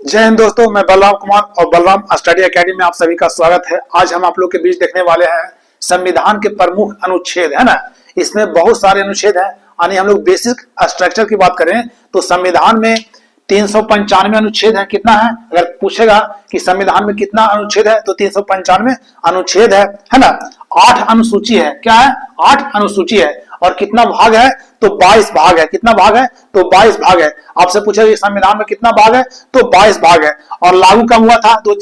जय हिंद दोस्तों, मैं बलराम कुमार और बलराम स्टडी एकेडमी में आप सभी का स्वागत है। आज हम आप लोग के बीच देखने वाले हैं संविधान के प्रमुख अनुच्छेद, है ना। इसमें बहुत सारे अनुच्छेद हैं। यानी हम लोग बेसिक स्ट्रक्चर की बात करें तो संविधान में 395 अनुच्छेद है। कितना है? अगर पूछेगा कि संविधान में कितना अनुच्छेद है तो 395 अनुच्छेद है ना। 8 अनुसूची है। क्या है? 8 अनुसूची है। और कितना भाग है? तो 22 भाग है। कितना भाग है? तो 22 भाग है। आपसे पूछा कि संविधान में कितना भाग है तो 22 भाग है। और लागू कब हुआ था? तो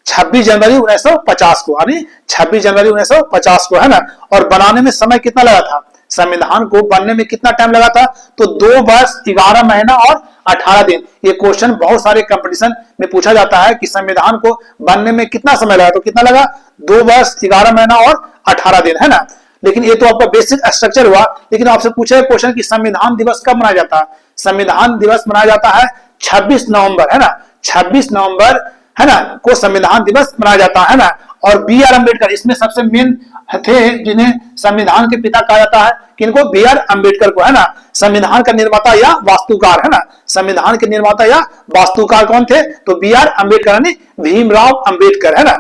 26 जनवरी 1950 को, यानी 26 जनवरी 1950 को, है ना। और बनाने में समय कितना लगा था? संविधान को बनने में कितना टाइम लगा था? तो 2 वर्ष 11 महीना और 18 दिन। ये क्वेश्चन बहुत सारे कंपटीशन में पूछा जाता है कि संविधान को बनने में कितना समय लगा, तो कितना लगा? 2 वर्ष 11 महीना और 18 दिन, है ना। लेकिन ये तो आपका बेसिक स्ट्रक्चर हुआ। लेकिन आपसे पूछा क्वेश्चन कि संविधान दिवस कब मनाया जाता है? संविधान दिवस मनाया जाता है 26 नवंबर, है ना। 26 नवंबर, है ना, को संविधान दिवस मनाया जाता है ना। और बी आर अम्बेडकर इसमें सबसे मेन थे, जिन्हें संविधान के पिता कहा जाता है। किनको? बी आर अम्बेडकर को, है ना। संविधान का निर्माता या वास्तुकार, है ना। संविधान के निर्माता या वास्तुकार कौन थे? तो बी आर अम्बेडकर, यानी भीमराव अम्बेडकर, है ना।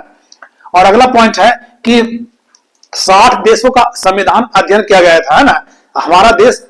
और अगला पॉइंट है कि 60 देशों का संविधान अध्ययन किया गया था, है ना। हमारा देश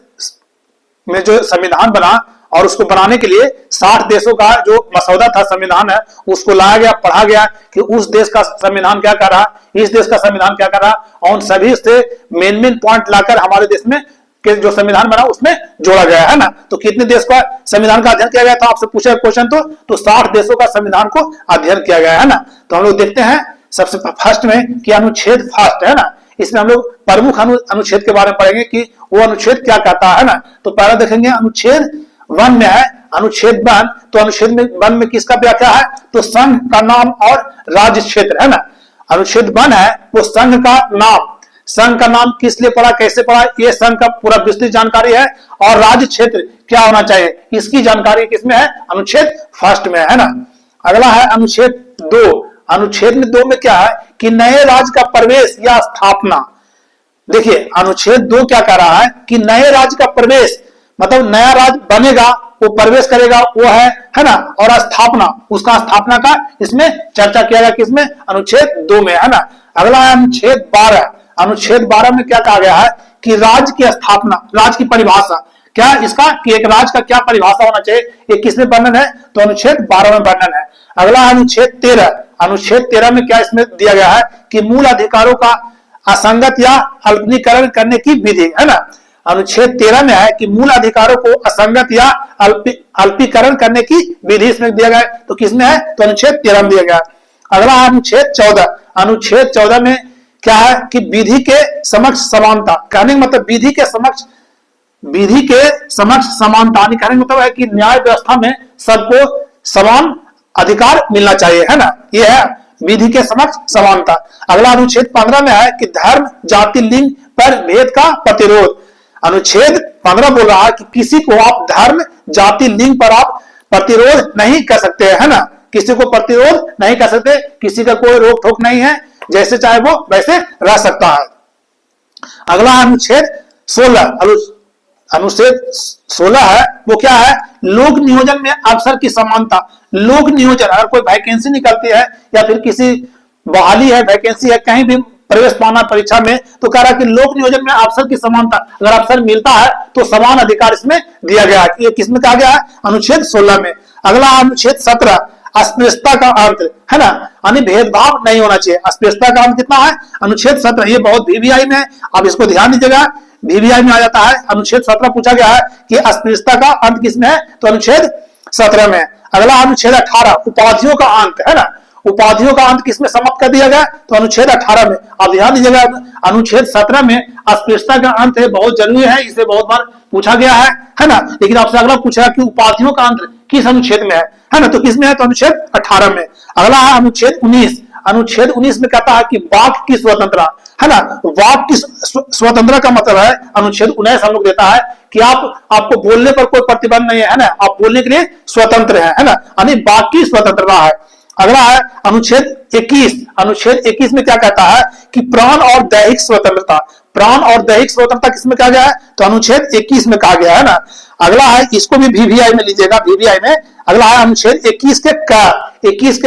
में जो संविधान बना और उसको बनाने के लिए 60 देशों का जो मसौदा था, संविधान है, उसको लाया गया, पढ़ा गया कि उस देश का संविधान क्या कर रहा, इस देश का संविधान क्या कर रहा, और उन सभी से मेन पॉइंट लाकर हमारे देश में के जो संविधान बना उसमें जोड़ा गया, है ना। तो कितने देश का संविधान का अध्ययन किया गया था? आपसे पूछा क्वेश्चन तो 60 देशों का संविधान को अध्ययन किया गया, है ना। तो हम लोग देखते हैं सबसे फर्स्ट में कि अनुच्छेद फर्स्ट, है ना। इसमें हम लोग प्रमुख अनुच्छेद के बारे में पढ़ेंगे कि वो अनुच्छेद क्या कहता है ना। तो पहला देखेंगे अनुच्छेद 1 में है, अनुच्छेद 1। तो अनुच्छेद में 1 में किसका व्याख्या है? तो संघ का नाम और राज्य क्षेत्र, है ना। अनुच्छेद 1 है वो संघ का नाम। संघ का नाम किस लिए पढ़ा, कैसे पढ़ा, ये संघ का पूरा विस्तृत जानकारी है। और राज्य क्षेत्र क्या होना चाहिए, इसकी जानकारी किसमें है? अनुच्छेद फर्स्ट में, है ना। अगला है अनुच्छेद 2। अनुच्छेद में 2 में क्या है कि नए राज्य का प्रवेश या स्थापना। देखिए अनुच्छेद 2 क्या कह रहा है कि नए राज्य का प्रवेश, मतलब नया राज्य बनेगा, वो प्रवेश करेगा, वो है ना। और स्थापना, उसका स्थापना का इसमें चर्चा किया गया, किसमें? अनुच्छेद 2 में, है ना। अगला है अनुच्छेद 12। अनुच्छेद 12 में क्या कहा गया है कि राज्य की स्थापना, राज्य की परिभाषा क्या इसका, कि एक राज्य का क्या परिभाषा होना चाहिए, ये किसमें वर्णन है? तो अनुच्छेद 12 में वर्णन है। अगला है अनुच्छेद 13। अनुच्छेद 13 में क्या इसमें दिया गया है कि मूल अधिकारों का असंगत या अल्पीकरण करने की विधि, है ना। अनुच्छेद 13 में है कि मूल अधिकारों को असंगत या अल्पीकरण करने की विधि इसमें दिया गया है। तो किसमें है? तो अनुच्छेद 13 में दिया गया। अगला है अनुच्छेद 14। अनुच्छेद 14 में क्या है कि विधि के समक्ष समानता। कहने का मतलब विधि के समक्ष समानता, कहने का मतलब है कि न्याय व्यवस्था में सबको समान अधिकार मिलना चाहिए, है ना। यह है विधि के समक्ष समानता। अगला अनुच्छेद 15 में है कि धर्म, जाति, लिंग पर भेद का प्रतिरोध। अनुच्छेद 15 बोल रहा है कि किसी को आप धर्म, जाति, लिंग पर आप प्रतिरोध नहीं कर सकते, है ना। किसी को प्रतिरोध नहीं कर सकते, किसी का कोई रोक टोक नहीं है, जैसे चाहे वो वैसे रह सकता है। अगला अनुच्छेद 16। अनुच्छेद 16 है वो क्या है? लोक नियोजन में अवसर की समानता। लोक नियोजन, अगर कोई वैकेंसी निकलती है या फिर किसी बहाली है, वैकेंसी है, कहीं भी प्रवेश पाना परीक्षा में, तो कह रहा है कि लोक नियोजन में अवसर की समानता, अगर अवसर मिलता है तो समान अधिकार इसमें दिया गया है। ये किसमें कहा गया है? अनुच्छेद 16 में। अगला अनुच्छेद 17, अस्पृश्यता का अंत, है ना। यानी भेदभाव नहीं होना चाहिए। अस्पृश्यता का अंत कितना है? अनुच्छेद 17। ये बहुत VVI में है, आप इसको ध्यान दीजिएगा, VVI में आ जाता है। अनुच्छेद 17 पूछा गया है कि अस्पृश्यता का अंत किसमें है? तो अनुच्छेद 17 में। अगला अनुच्छेद 18, उपाधियों का अंत, है ना। उपाधियों का अंत किसमें समाप्त कर दिया गया? तो अनुच्छेद 18 में। आप ध्यान दीजिएगा, अनुच्छेद 17 में अस्पृश्यता का अंत है, बहुत जरूरी है, इसे बहुत बार पूछा गया है ना। लेकिन आपसे अगला पूछा कि उपाधियों का अंत किस अनुच्छेद में है ना। तो किसमें है? तो अनुच्छेद 18 में। अगला है अनुच्छेद 19। अनुच्छेद 19 में कहता है कि वाक की स्वतंत्रता, है ना। वाक की स्वतंत्रता का मतलब है, अनुच्छेद 19 हम लोग देता है कि आपको बोलने पर कोई प्रतिबंध नहीं है ना, आप बोलने के लिए स्वतंत्र है ना, यानी वाक की स्वतंत्रता है। अगला है अनुच्छेद 21। अनुच्छेद 21 में क्या कहता है कि प्राण और दैहिक स्वतंत्रता। प्राण और दैहिक स्वतंत्रता किसमें कहा गया है? तो अनुच्छेद 21 में कहा गया है ना। अगला है, इसको भी वीवीआई में लीजिएगा, वीवीआई में अगला है अनुच्छेद 21 के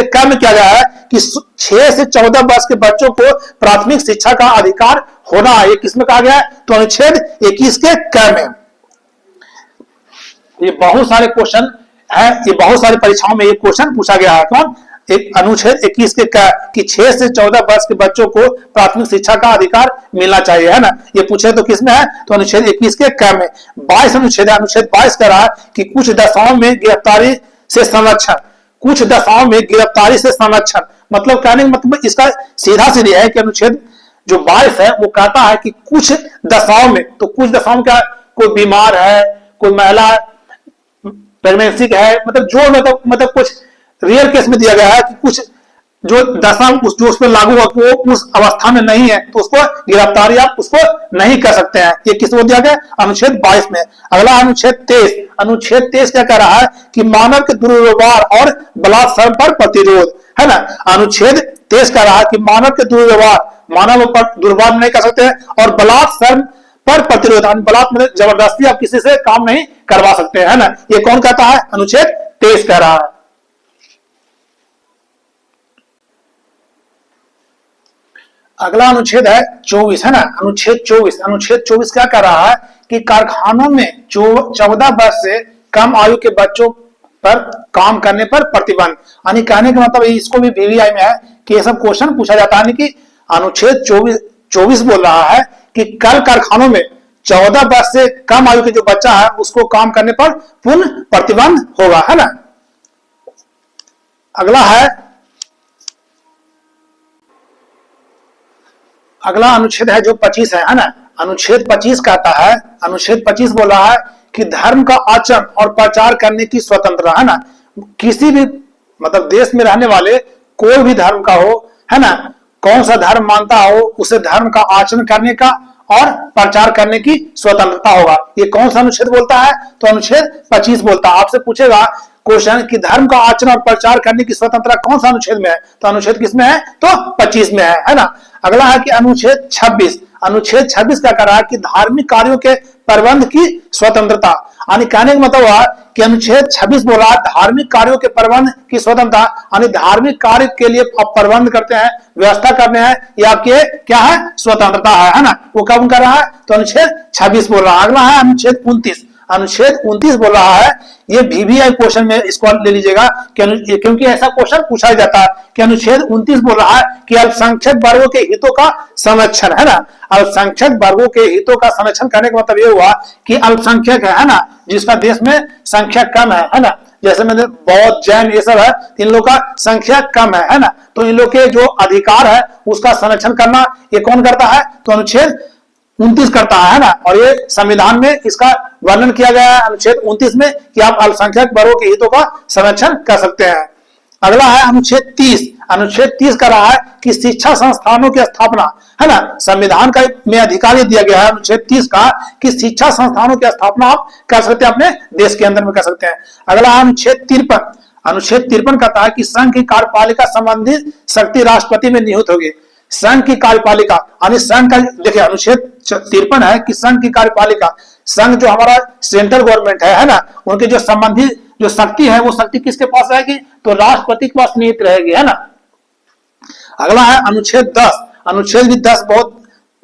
क में क्या गया है कि 6 से 14 वर्ष के बच्चों को प्राथमिक शिक्षा का अधिकार होना है। ये किसमें कहा गया है? तो अनुच्छेद 21 के क में। ये बहुत सारे क्वेश्चन है, ये बहुत सारी परीक्षाओं में ये क्वेश्चन पूछा गया है। कौन? एक अनुच्छेद 21 के क कि 6 से 14 वर्ष के बच्चों को प्राथमिक शिक्षा का अधिकार मिलना चाहिए, है ना। ये पूछे तो किसमें है? तो अनुच्छेद 21 के क में। 22 अनुच्छेद है, अनुच्छेद 22 कह रहा है कि कुछ दशाओं में गिरफ्तारी से संरक्षण, कुछ दशाओं में गिरफ्तारी से संरक्षण, मतलब कहने का मतलब इसका सीधा सीधी है कि अनुच्छेद जो 22 है वो कहता है कि कुछ दशाओं में, तो कुछ दशाओं में क्या, कोई बीमार है, कोई महिला प्रेगनेंसी है, मतलब जो मतलब कुछ रियल केस में दिया गया है कि कुछ जो दशा जो उस पर लागू हो वो उस अवस्था में नहीं है तो उसको गिरफ्तारी आप उसको नहीं कर सकते हैं। ये किसको दिया गया? अनुच्छेद 22 में। अगला अनुच्छेद 23, अनुच्छेद 23 क्या कह रहा है कि मानव के दुर्व्यवहार और बलात्कार पर प्रतिरोध, है ना। अनुच्छेद 23 कह रहा है कि मानव के दुर्व्यवहार, मानव पर दुर्व्यवहार नहीं कर सकते हैं, और बलात्कार पर प्रतिरोध, बलात्कार में जबरदस्ती आप किसी से काम नहीं करवा सकते हैं, है ना। ये कौन कहता है? अनुच्छेद 23 कह रहा है। अगला अनुच्छेद है 24, है ना। अनुच्छेद 24, अनुच्छेद 24 क्या कर रहा है कि कारखानों में 14 वर्ष से कम आयु के बच्चों पर काम करने पर प्रतिबंध, यानी कहने का मतलब इसको भी वीवीआई में है कि ये सब क्वेश्चन पूछा जाता है। कि अनुच्छेद 24 बोल रहा है कि कल कारखानों में 14 वर्ष से कम आयु के जो बच्चा है उसको काम करने पर पूर्ण प्रतिबंध होगा, है ना। अगला है, अगला अनुच्छेद है जो 25 है ना। अनुच्छेद 25 कहता है, अनुच्छेद 25 बोल रहा है कि धर्म का आचरण और प्रचार करने की स्वतंत्रता, है ना। किसी भी मतलब देश में रहने वाले कोई भी धर्म का हो, है ना, कौन सा धर्म मानता हो उसे धर्म का आचरण करने का और प्रचार करने की स्वतंत्रता होगा। ये कौन सा अनुच्छेद बोलता है? तो अनुच्छेद 25 बोलता है। आपसे पूछेगा क्वेश्चन कि धर्म का आचरण और प्रचार करने की स्वतंत्रता कौन सा अनुच्छेद में है? तो अनुच्छेद किसमें है? तो 25 में है ना। अगला है कि अनुच्छेद 26, अनुच्छेद 26 का कह रहा है कि धार्मिक कार्यों के प्रबंध की स्वतंत्रता, यानी कहने का मतलब हुआ कि अनुच्छेद 26 बोला धार्मिक कार्यों के प्रबंध की स्वतंत्रता, यानी धार्मिक कार्य के लिए आप प्रबंध करते हैं, व्यवस्था करने हैं, ये आपके क्या है? स्वतंत्रता है ना। वो कब कर रहा है? तो अनुच्छेद 26 बोल रहा है। अगला है अनुच्छेद 29, अनुच्छेद 29 बोल रहा है, ये वीवीआई क्वेश्चन में इसको ले लीजिएगा क्योंकि ऐसा क्वेश्चन पूछा जाता है कि अनुच्छेद 29 बोल रहा है कि अल्पसंख्यक वर्गों के हितों का संरक्षण, है ना। अल्पसंख्यक वर्गों के हितों का संरक्षण करने का मतलब ये हुआ कि अल्पसंख्यक है ना, जिसका देश में संख्या कम है ना, जैसे मैंने बौद्ध जैन ये सब है, इन लोग का संख्या कम है ना, तो इन लोग के जो अधिकार है उसका संरक्षण करना ये कौन करता है? तो अनुच्छेद 29 करता है ना। और ये संविधान में इसका वर्णन किया गया है अनुच्छेद 29 में कि आप अल्पसंख्यक वर्गों के हितों का संरक्षण कर सकते हैं। अगला है अनुच्छेद 30, अनुच्छेद 30 का रहा है कि शिक्षा संस्थानों की स्थापना, है ना। संविधान का में अधिकार दिया गया है अनुच्छेद 30 का कि शिक्षा संस्थानों की स्थापना आप कर सकते हैं, अपने देश के अंदर में कर सकते हैं। अगला है अनुच्छेद 53, अनुच्छेद 53 कहता है कि संघ की कार्यपालिका संबंधित शक्ति राष्ट्रपति में निहित होगी। संघ की कार्यपालिका यानी संघ का, देखिए अनुच्छेद 53 है कि संघ की कार्यपालिका, संघ जो हमारा सेंट्रल गवर्नमेंट है ना, उनके जो संबंधित जो शक्ति है वो शक्ति किसके पास रहेगी? तो राष्ट्रपति के पास निहित रहेगी, है ना। अगला है अनुच्छेद 10, अनुच्छेद भी 10 बहुत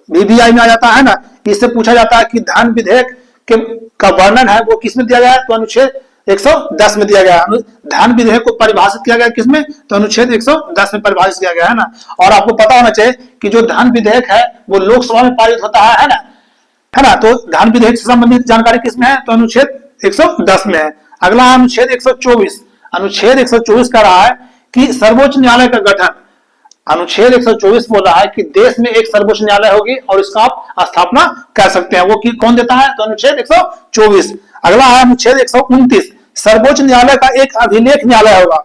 वीवीआई में आ जाता है ना। इससे पूछा जाता है कि धन विधेयक के का वर्णन है वो किसमें दिया गया है? तो अनुच्छेद 110 में दिया गया है। धन विधेयक को परिभाषित किया गया किसमें? तो अनुच्छेद 110 में परिभाषित किया गया है ना। और आपको पता होना चाहिए कि जो धन विधेयक है वो लोकसभा में पारित होता है ना, है ना। तो धन विधेयक से संबंधित जानकारी किसमें है? तो अनुच्छेद 110 में है। अगला अनुच्छेद 124, अनुच्छेद 124 का रहा है कि सर्वोच्च न्यायालय का गठन। अनुच्छेद 124 बोल रहा है कि देश में एक सर्वोच्च न्यायालय होगी और इसका आप स्थापना कर सकते हैं। वो कौन देता है? तो अनुच्छेद 124। अगला है अनुच्छेद 129, सर्वोच्च न्यायालय का एक अभिलेख न्यायालय होगा।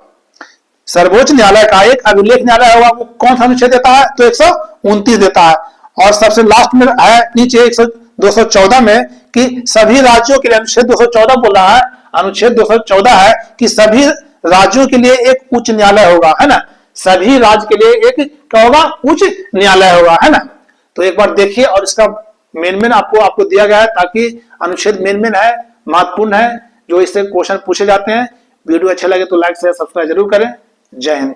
सर्वोच्च न्यायालय का एक अभिलेख न्यायालय होगा, वो कौन सा अनुच्छेद देता है? तो 129 देता है। और सबसे लास्ट में है नीचे 214 में कि सभी राज्यों के लिए, अनुच्छेद 214 बोल रहा है, अनुच्छेद 214 है कि सभी राज्यों के लिए एक उच्च न्यायालय होगा, है ना। सभी राज्य के लिए एक क्या होगा? उच्च न्यायालय होगा, है ना। तो एक बार देखिए और इसका मेन मेन आपको दिया गया है, ताकि अनुच्छेद मेन मेन है, महत्वपूर्ण है, जो इससे क्वेश्चन पूछे जाते हैं। वीडियो अच्छा लगे तो लाइक शेयर सब्सक्राइब जरूर करें। जय हिंद।